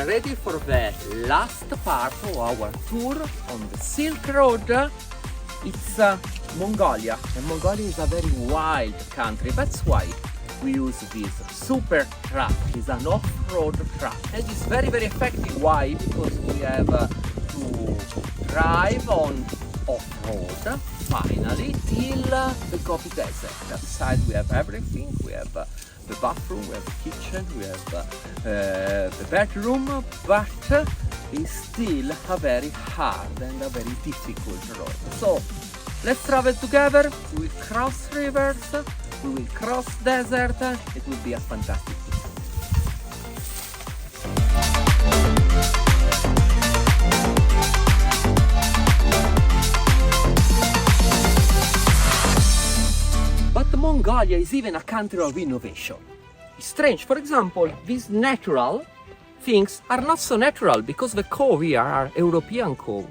ready for the last part of our tour on the Silk Road. It's Mongolia, and Mongolia is a very wild country. That's why we use this super truck. It's an off-road truck, and it's very, very effective. Why? Because we have to drive on off-road finally till the Gobi Desert. Outside we have everything. We have the bathroom, we have the kitchen, we have the bedroom, but it's still a very hard and a very difficult road. So let's travel together. We will cross rivers, we will cross desert. It will be a fantastic trip. But Mongolia is even a country of innovation. It's strange. For example, these natural things are not so natural because the cove here are European cove.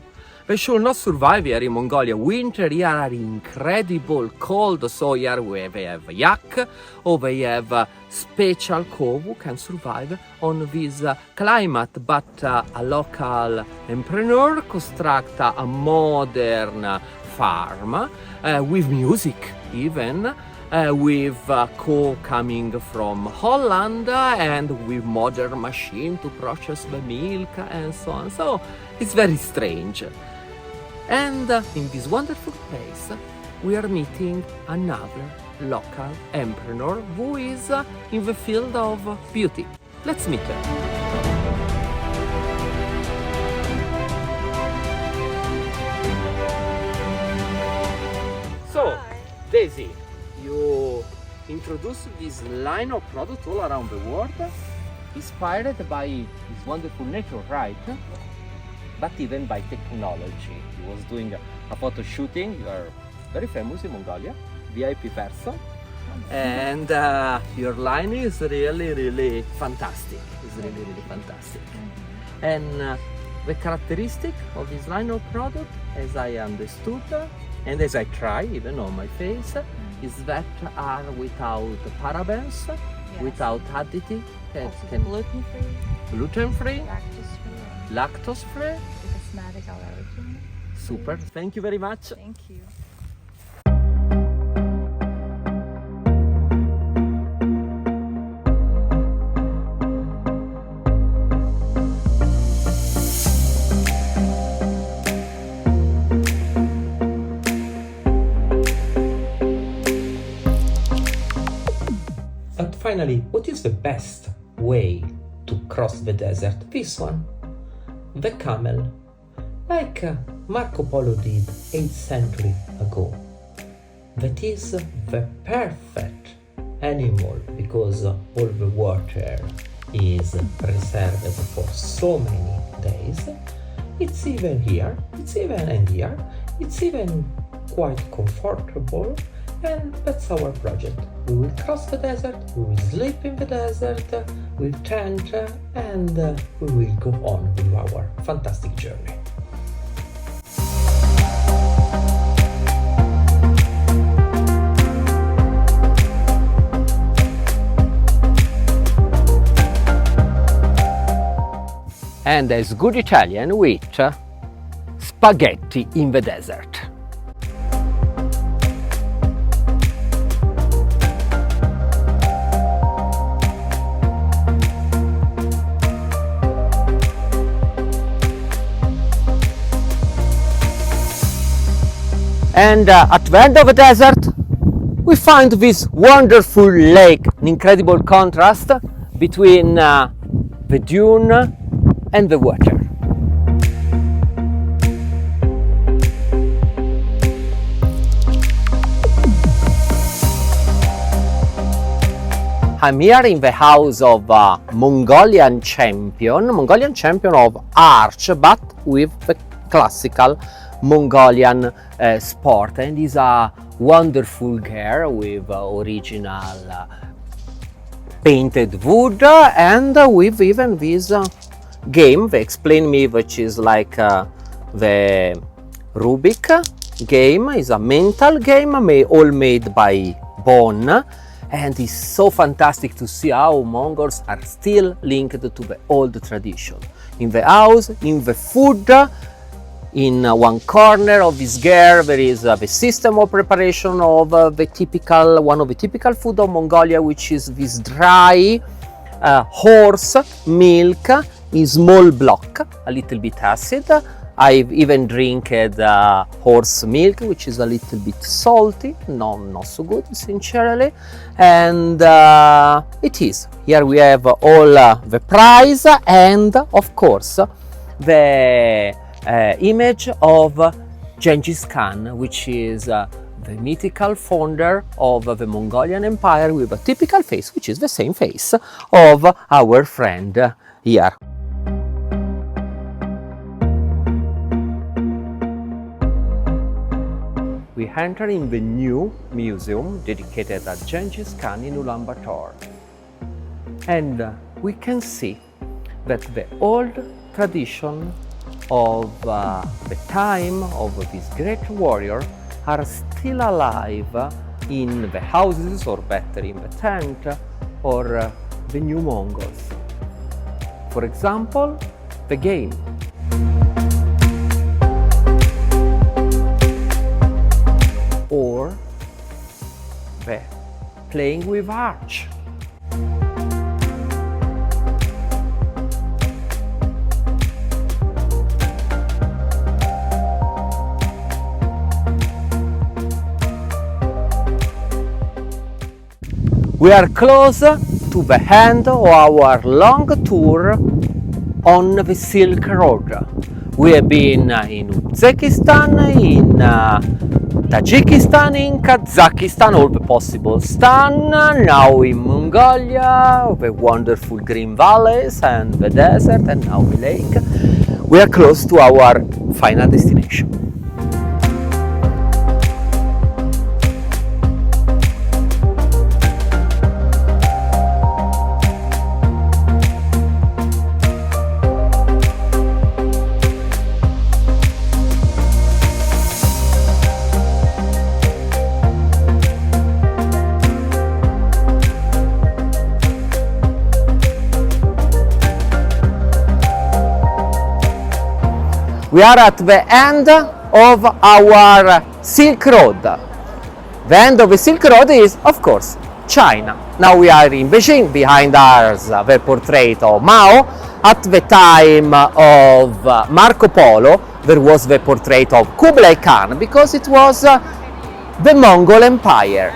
They should not survive here in Mongolia. Winter here are incredible cold, so here they have yak, or they have a special cove who can survive on this climate. But a local entrepreneur construct a modern farm with music even, with cow coming from Holland and with modern machine to process the milk and so on. So it's very strange. And in this wonderful place we are meeting another local entrepreneur who is in the field of beauty. Let's meet her. So, Daisy, you introduced this line of products all around the world, inspired by this wonderful nature, right? But even by technology. You was doing a photo shooting. You are very famous in Mongolia, VIP person, and your line is really, really fantastic. It's really, really fantastic. And the characteristic of this line of product, as I understood, and as I try even on my face, is that are without parabens, without additive, gluten-free, lactose-free, cosmetic allergen. Super, thank you very much. Thank you. But finally, what is the best way to cross the desert? This one, the camel, like Marco Polo did 8th century ago. That is the perfect animal because all the water is preserved for so many days. It's even here, it's even here, it's even quite comfortable. And that's our project. We will cross the desert, we will sleep in the desert, with tent, and we will go on with our fantastic journey. And as good Italian, we eat spaghetti in the desert. And at the end of the desert, we find this wonderful lake, an incredible contrast between the dune and the water. I'm here in the house of Mongolian champion of arch, but with the classical Mongolian sport, and is a wonderful girl with original painted wood and with even this game. They explain me which is like the Rubik game. Is a mental game all made by bone, And it's so fantastic to see how Mongols are still linked to the old tradition. In the house, in the food, in one corner of this girl there is the system of preparation of one of the typical food of Mongolia, which is this dry horse milk in small block, a little bit acid. I've even drank horse milk, which is a little bit salty, not so good, sincerely. And it is. Here we have all the price and, of course, the image of Genghis Khan, which is the mythical founder of the Mongolian Empire, with a typical face, which is the same face of our friend here. We enter in the new museum dedicated to Genghis Khan in Ulaanbaatar. And we can see that the old tradition of the time of this great warrior are still alive in the houses, or better in the tent, or the new Mongols. For example, the game. Or the playing with arch. We are close to the end of our long tour on the Silk Road. We have been in Uzbekistan, in Tajikistan, in Kazakhstan, all the possible stan, now in Mongolia, the wonderful green valleys and the desert, and now the lake. We are close to our final destination. We are at the end of our Silk Road. The end of the Silk Road is, of course, China. Now we are in Beijing. Behind us, the portrait of Mao. At the time of Marco Polo, there was the portrait of Kublai Khan, because it was the Mongol Empire.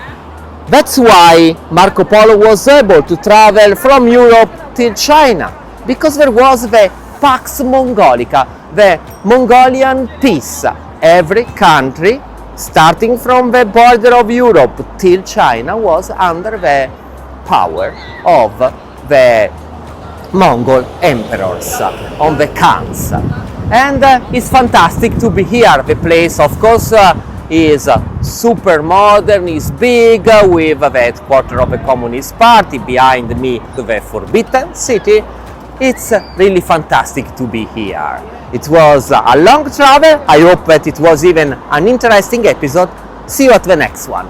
That's why Marco Polo was able to travel from Europe till China, because there was the Pax Mongolica, the Mongolian peace. Every country, starting from the border of Europe till China, was under the power of the Mongol emperors, on the Khans. And it's fantastic to be here. The place, of course, is super modern, is big, with the headquarters of the Communist Party behind me, the Forbidden City. It's really fantastic to be here. It was a long travel. I hope that it was even an interesting episode. See you at the next one.